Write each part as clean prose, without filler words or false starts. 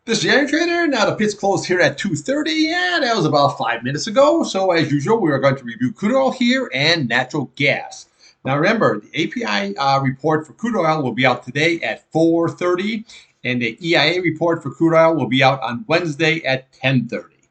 This is the Iron Trader. Now the pit's closed here at 2:30, and that was about 5 minutes ago. So as usual, we are going to review crude oil here and natural gas. Now remember, the API report for crude oil will be out today at 4:30, and the EIA report for crude oil will be out on Wednesday at 10:30.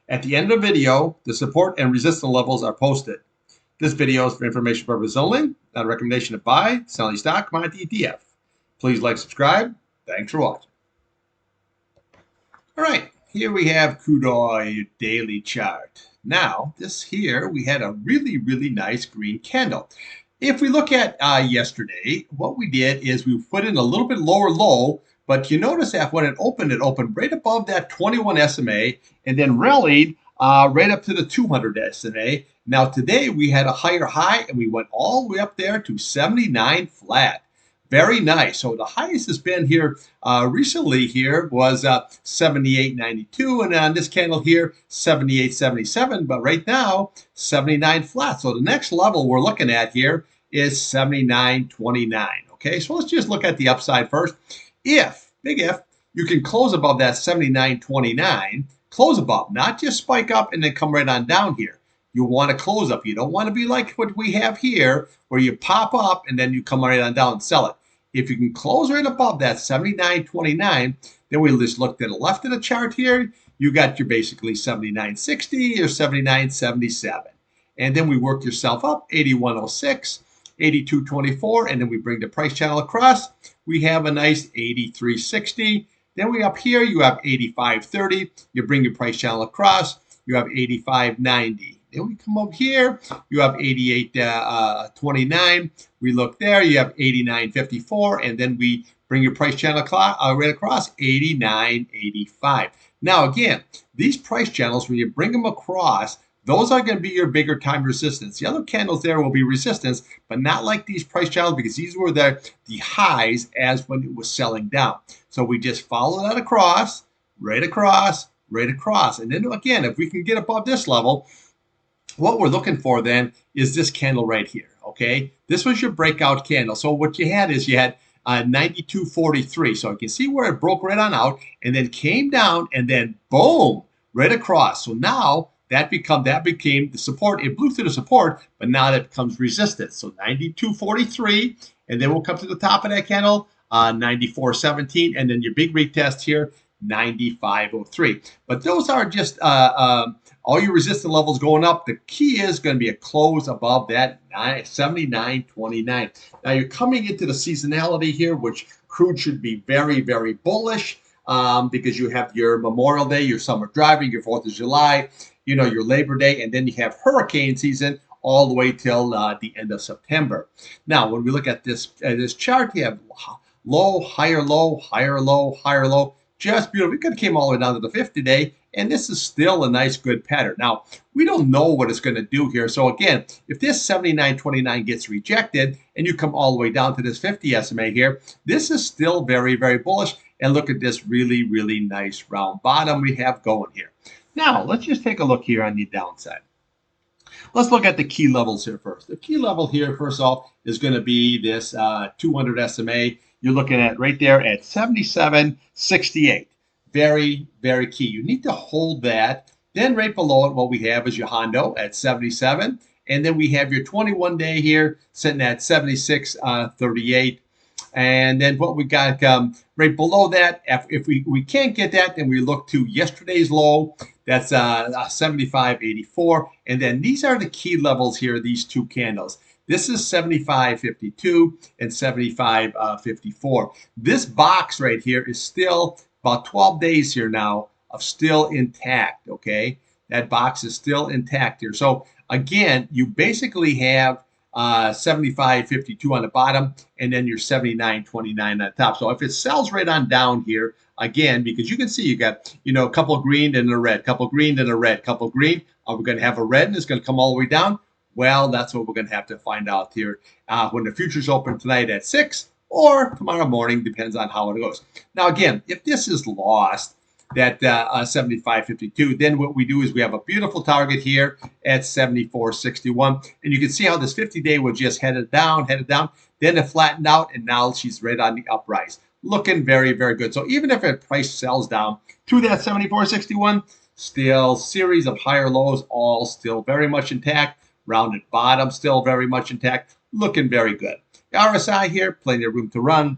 At the end of the video, the support and resistance levels are posted. This video is for information purposes only, not a recommendation to buy, sell any stock, commodity, ETF. Please like, subscribe. Thanks for watching. All right, here we have crude oil daily chart. Now, this here, we had a really, really nice green candle. If we look at yesterday, what we did is we put in a little bit lower low, but you notice that when it opened right above that 21 SMA and then rallied right up to the 200 SMA. Now, today we had a higher high and we went all the way up there to 79 flat. Very nice. So the highest has been here recently here was 78.92, and on this candle here 78.77, but right now 79 flat. So the next level we're looking at here is 79.29. Okay, so let's just look at the upside first. If, big if, you can close above that 79.29, close above, not just spike up and then come right on down here. You want to close up. You don't want to be like what we have here, where you pop up and then you come right on down and sell it. If you can close right above that 79.29, then we just look to the left of the chart here. You got your basically 79.60 or 79.77. And then we work yourself up, 81.06, 82.24, and then we bring the price channel across. We have a nice 83.60. Then we up here, you have 85.30. You bring your price channel across. You have 85.90. Then we come up here, you have 88.29. We look there, you have 89.54, and then we bring your price channel right across, 89.85. Now again, these price channels, when you bring them across, those are going to be your bigger time resistance. The other candles there will be resistance, but not like these price channels, because these were the highs as when it was selling down. So we just follow that across, right across, right across. And then again, if we can get above this level, what we're looking for then is this candle right here, okay? This was your breakout candle. So what you had is you had 92.43. So you can see where it broke right on out and then came down and then boom, right across. So now that became the support. It blew through the support, but now that becomes resistance. So 92.43, and then we'll come to the top of that candle, 94.17, and then your big retest here, 95.03. But those are just all your resistance levels going up. The key is going to be a close above that 79.29. Now you're coming into the seasonality here, which crude should be very, very bullish because you have your Memorial Day, your summer driving, your 4th of July, you know, your Labor Day, and then you have hurricane season all the way till the end of September. Now, when we look at this chart, you have low, higher, low, higher, low, higher, low. Just beautiful. It could have came all the way down to the 50-day, and this is still a nice, good pattern. Now, we don't know what it's going to do here. So again, if this 79.29 gets rejected and you come all the way down to this 50 SMA here, this is still very, very bullish. And look at this really, really nice round bottom we have going here. Now, let's just take a look here on the downside. Let's look at the key levels here first. The key level here, first off, is going to be this 200 SMA. You're looking at right there at 77.68. Very, very key. You need to hold that. Then right below it, what we have is your Hondo at 77. And then we have your 21-day here sitting at 76.38. And then what we got right below that, if we can't get that, then we look to yesterday's low. That's 75.84. And then these are the key levels here, these two candles. This is 75.52 and 75.54. This box right here is still about 12 days here now of still intact, okay? That box is still intact here. So again, you basically have 75.52 on the bottom and then your 79.29 on the top. So if it sells right on down here, again, because you can see you got, you know, a couple of green and a red, couple of green and a red, couple of green, Are we going to have a red and it's going to come all the way down? Well, that's what we're going to have to find out here when the futures open tonight at 6 or tomorrow morning, depends on how it goes. Now, again, if this is lost, that 75.52, then what we do is we have a beautiful target here at 74.61. And you can see how this 50-day was just headed down, then it flattened out, and now she's right on the uprise. Looking very, very good. So even if a price sells down to that 74.61, still series of higher lows, all still very much intact. Rounded bottom, still very much intact. Looking very good. The RSI here, plenty of room to run.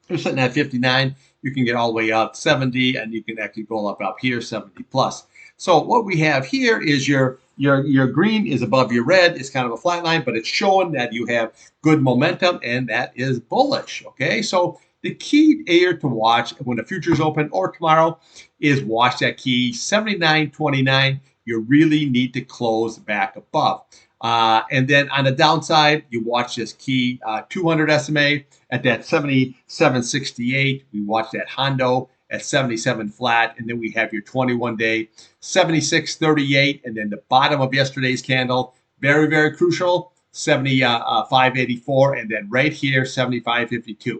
You're sitting at 59. You can get all the way up 70, and you can actually go up here 70 plus. So what we have here is your green is above your red. It's kind of a flat line, but it's showing that you have good momentum, and that is bullish. Okay, so the key here to watch when the futures open or tomorrow is watch that key 79.29. You really need to close back above. And then on the downside, you watch this key 200 SMA at that 77.68. We watch that Hondo at 77 flat. And then we have your 21-day 76.38. And then the bottom of yesterday's candle, very, very crucial, 75.84. And then right here, 75.52.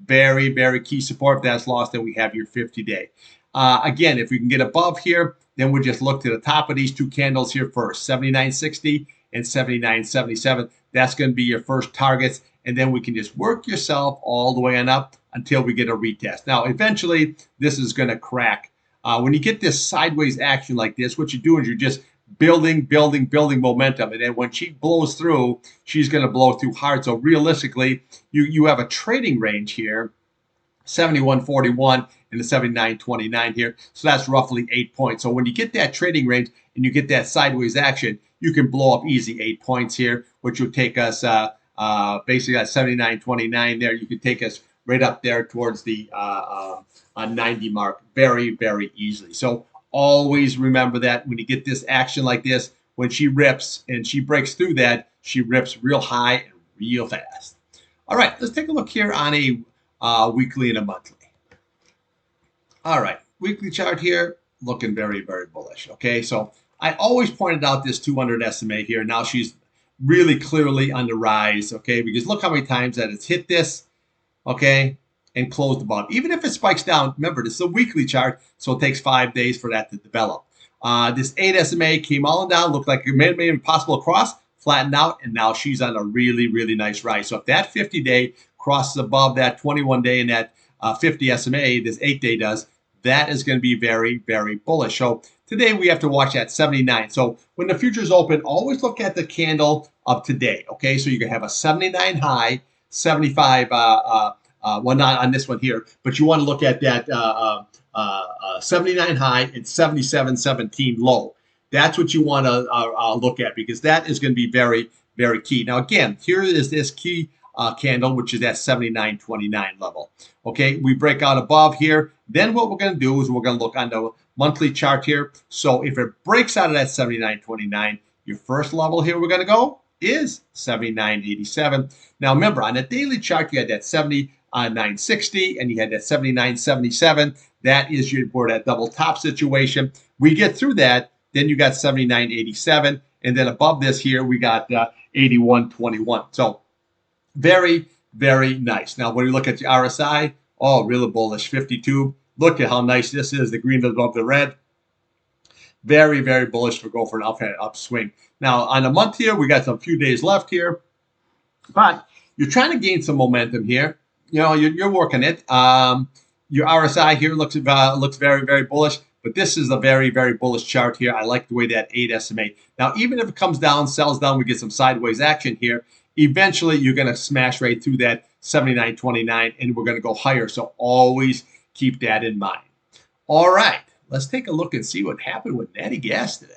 Very, very key support. If that's lost, then we have your 50-day. Again, if we can get above here, then we'll just look to the top of these two candles here first, 79.60 and 79.77. That's going to be your first targets. And then we can just work yourself all the way on up until we get a retest. Now, eventually, this is going to crack. When you get this sideways action like this, what you do is you're just building momentum. And then when she blows through, she's going to blow through hard. So realistically, you have a trading range here, 71.41 and the 79.29 here. So that's roughly 8 points. So when you get that trading range and you get that sideways action, you can blow up easy 8 points here, which would take us basically at 79.29 there. You could take us right up there towards the 90 mark very, very easily. So always remember that when you get this action like this, when she rips and she breaks through that, she rips real high and real fast. All right, let's take a look here on a weekly and a monthly. All right, weekly chart here, looking very, very bullish. Okay, so I always pointed out this 200 SMA here. Now she's really clearly on the rise, okay, because look how many times that it's hit this, okay, and closed above. Even if it spikes down, remember, this is a weekly chart, so it takes 5 days for that to develop. This 8 SMA came all down, looked like it may have been impossible to cross, flattened out, and now she's on a really, really nice rise. So if that 50-day crosses above that 21-day and that 50 SMA, this 8-day does, that is going to be very, very bullish. So today we have to watch that 79. So when the futures open, always look at the candle of today. Okay, so you can have a 79 high, 75. Well, not on this one here, but you want to look at that 79 high and 77.17 low. That's what you want to look at, because that is going to be very, very key. Now, again, here is this key candle, which is at 79.29 level. Okay, we break out above here. Then what we're going to do is we're going to look on the monthly chart here. So if it breaks out of that 79.29, your first level here we're going to go is 79.87. Now remember, on the daily chart, you had that 79.60 and you had that 79.77. That is for that double top situation. We get through that, then you got 79.87, and then above this here we got 81.21. So very, very nice. Now, when you look at the RSI, oh, really bullish, 52. Look at how nice this is. The green is above the red. Very, very bullish for go for an upswing. Now, on a month here, we got some few days left here, but you're trying to gain some momentum here. You know, you're working it. Your RSI here looks very, very bullish, but this is a very, very bullish chart here. I like the way that 8 SMA. Now, even if it comes down, sells down, we get some sideways action here. Eventually, you're going to smash right through that 79.29, and we're going to go higher. So always keep that in mind. All right, let's take a look and see what happened with natty gas today.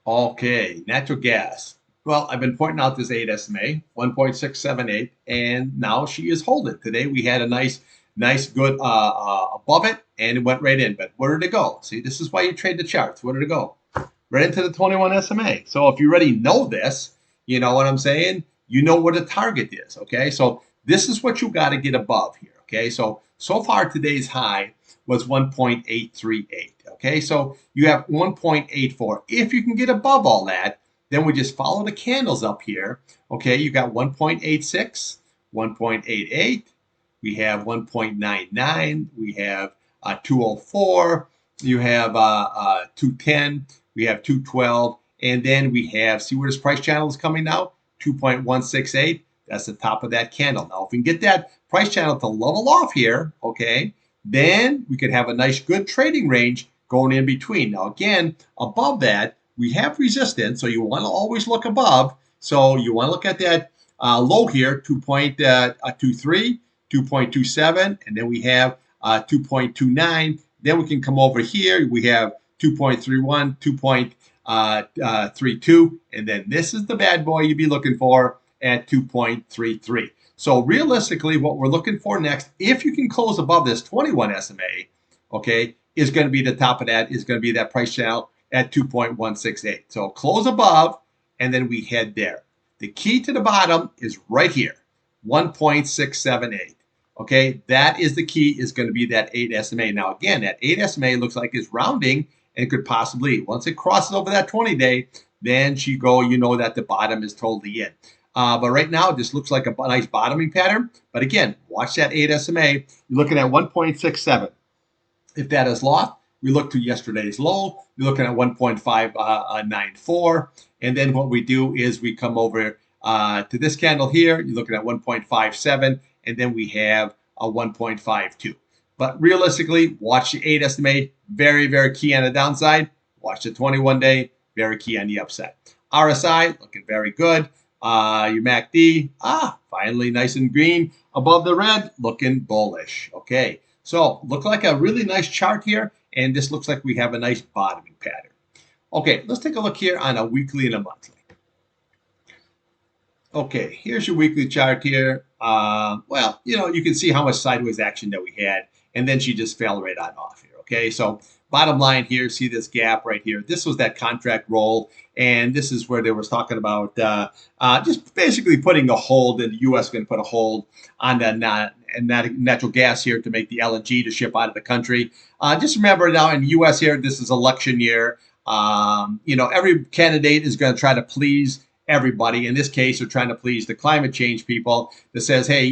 Okay, natural gas. Well, I've been pointing out this 8 SMA, 1.678, and now she is holding. Today we had a nice good above it, and it went right in. But where did it go? See, this is why you trade the charts. Where did it go? Right into the 21 SMA. So if you already know this, you know what I'm saying? You know what the target is, okay? So this is what you got to get above here, Okay, so far today's high was 1.838. Okay, so you have 1.84. If you can get above all that, then we just follow the candles up here. Okay, you got 1.86, 1.88. We have 1.99. We have 204. You have 210. We have 212. And then we have, see where this price channel is coming now? 2.168. That's the top of that candle. Now, if we can get that price channel to level off here, okay, then we could have a nice, good trading range going in between. Now, again, above that, we have resistance, so you want to always look above. So you want to look at that low here, 2.23, 2.27, and then we have 2.29. Then we can come over here. We have 2.31, 2.32, and then this is the bad boy you'd be looking for at 2.33. So realistically, what we're looking for next, if you can close above this 21 SMA, okay, is going to be the top of that, is going to be that price channel at 2.168. So close above, and then we head there. The key to the bottom is right here, 1.678. Okay, that is the key, is going to be that 8 SMA. Now, again, that 8 SMA looks like it's rounding and could possibly, once it crosses over that 20-day, then you know that the bottom is totally in. But right now, this looks like a nice bottoming pattern. But again, watch that 8 SMA. You're looking at 1.67. If that is lost, we look to yesterday's low. You're looking at 1.594. And then what we do is we come over to this candle here. You're looking at 1.57. And then we have a 1.52. But realistically, watch the 8 SMA. Very, very key on the downside. Watch the 21-day. Very key on the upside. RSI looking very good. Your MACD, finally nice and green above the red, looking bullish. Okay, so look like a really nice chart here, and this looks like we have a nice bottoming pattern. Okay, let's take a look here on a weekly and a monthly. Okay, here's your weekly chart here. Well, you can see how much sideways action that we had, and then she just fell right on off here. Okay, so bottom line here, see this gap right here. This was that contract roll, and this is where they was talking about just basically putting a hold, and the U.S. going to put a hold on the natural gas here to make the LNG to ship out of the country. Just remember now in the U.S. here, this is election year. Every candidate is going to try to please everybody. In this case, they're trying to please the climate change people that says, hey,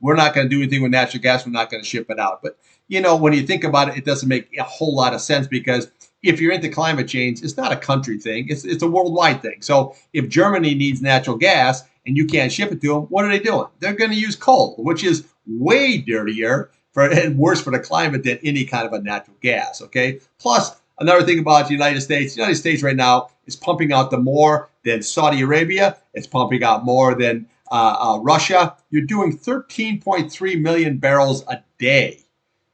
we're not going to do anything with natural gas. We're not going to ship it out. But, when you think about it, it doesn't make a whole lot of sense, because if you're into climate change, it's not a country thing. It's a worldwide thing. So if Germany needs natural gas and you can't ship it to them, what are they doing? They're going to use coal, which is way dirtier and worse for the climate than any kind of a natural gas. Okay. Plus, another thing about the United States right now is pumping out the more than Saudi Arabia. It's pumping out more than Russia. You're doing 13.3 million barrels a day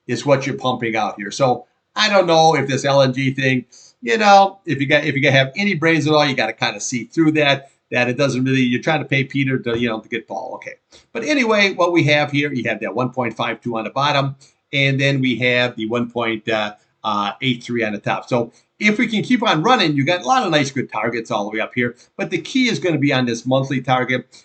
is what you're pumping out here. So I don't know if this LNG thing, if you have any brains at all, you got to kind of see through that it doesn't really, you're trying to pay Peter to get Paul. Okay. But anyway, what we have here, you have that 1.52 on the bottom, and then we have the 1.83 on the top. So if we can keep on running, you got a lot of nice good targets all the way up here. But the key is going to be on this monthly target,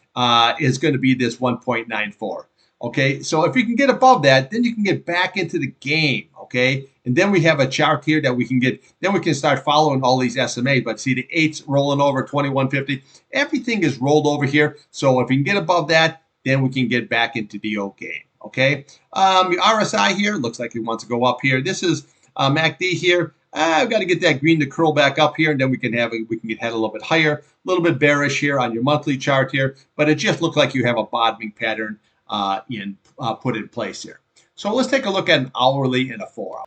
is going to be this 1.94. Okay, so if you can get above that, then you can get back into the game. Okay, and then we have a chart here that we can get, then we can start following all these SMAs. But see the 8's rolling over, 2150. Everything is rolled over here. So if we can get above that, then we can get back into the old game. Okay, your RSI here looks like it wants to go up here. This is MACD here. I've got to get that green to curl back up here, and then we can get head a little bit higher, a little bit bearish here on your monthly chart here. But it just looks like you have a bottoming pattern put in place here. So let's take a look at an hourly and a 4-hour.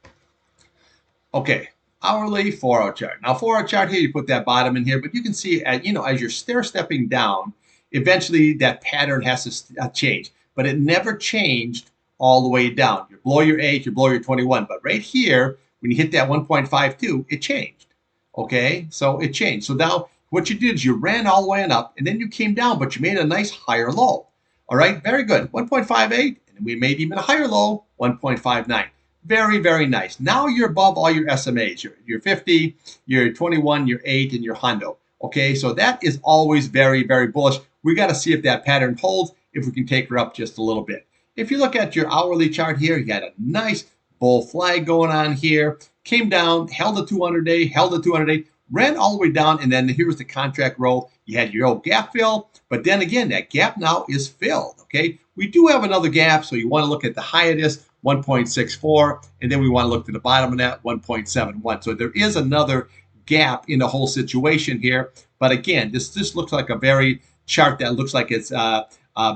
Okay, hourly 4-hour chart. Now 4-hour chart here, you put that bottom in here, but you can see as you're stair stepping down, eventually that pattern has to change. But it never changed all the way down. You blow your 8, you blow your 21, but right here, when you hit that 1.52, it changed. Okay, so it changed. So now what you did is you ran all the way up, and then you came down, but you made a nice higher low. All right, very good. 1.58, and we made even a higher low, 1.59. Very, very nice. Now you're above all your SMAs, your 50, your 21, your 8, and your hundo. Okay, so that is always very, very bullish. We got to see if that pattern holds, if we can take her up just a little bit. If you look at your hourly chart here, you had a nice bull flag going on here, came down, held the 200-day, held the 200-day, ran all the way down, and then here's the contract roll. You had your old gap fill, but then again, that gap now is filled, okay? We do have another gap, so you want to look at the high of this, 1.64, and then we want to look to the bottom of that, 1.71. So there is another gap in the whole situation here, but again, this looks like a very chart that looks like it's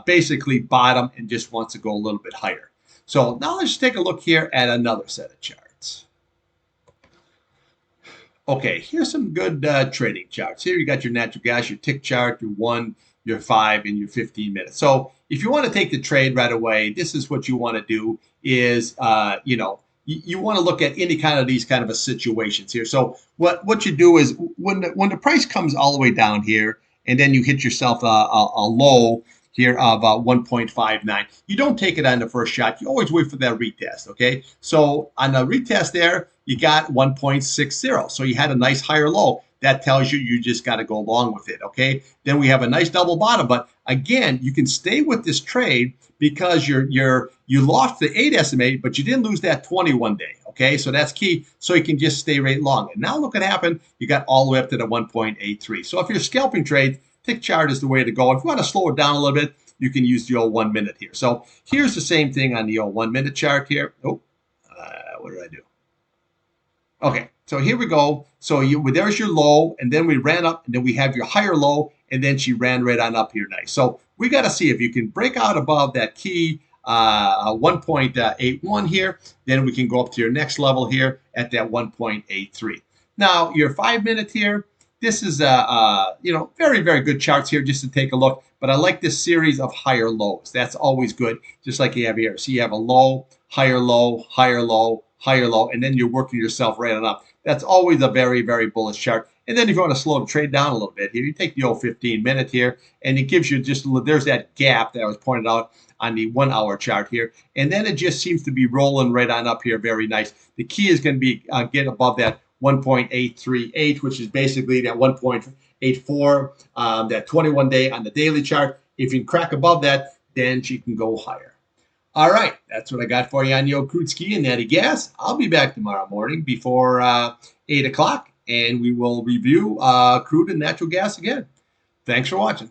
basically bottom and just wants to go a little bit higher. So now let's take a look here at another set of charts. Okay, here's some good trading charts. Here you got your natural gas, your tick chart, your 1, your 5, and your 15 minutes. So if you want to take the trade right away, this is what you want to do is, you want to look at any kind of these kind of a situations here. So what you do is when the price comes all the way down here, and then you hit yourself a low here of 1.59. You don't take it on the first shot. You always wait for that retest, okay? So on the retest there, you got 1.60. So you had a nice higher low. That tells you you just got to go along with it, okay? Then we have a nice double bottom. But again, you can stay with this trade because you lost the 8 estimate, but you didn't lose that 21 day, okay? So that's key. So you can just stay right long. And now look what happened. You got all the way up to the 1.83. So if you're scalping trades, tick chart is the way to go. If you want to slow it down a little bit, you can use the old 1 minute here. So here's the same thing on the old 1 minute chart here. What did I do? Okay, so here we go. So there's your low, and then we ran up, and then we have your higher low, and then she ran right on up here nice. So we got to see if you can break out above that key 1.81 here, then we can go up to your next level here at that 1.83. Now, your 5 minute here, this is very, very good charts here just to take a look. But I like this series of higher lows. That's always good, just like you have here. So you have a low, higher low, higher low, higher low, and then you're working yourself right on up. That's always a very, very bullish chart. And then if you want to slow the trade down a little bit here, you take the old 15 minute here, and it gives you just, there's that gap that was pointed out on the 1 hour chart here. And then it just seems to be rolling right on up here. Very nice. The key is going to be get above that 1.838, which is basically that 1.84, that 21 day on the daily chart. If you can crack above that, then she can go higher. All right, that's what I got for you on your crude ski and natty gas. I'll be back tomorrow morning before 8 o'clock, and we will review crude and natural gas again. Thanks for watching.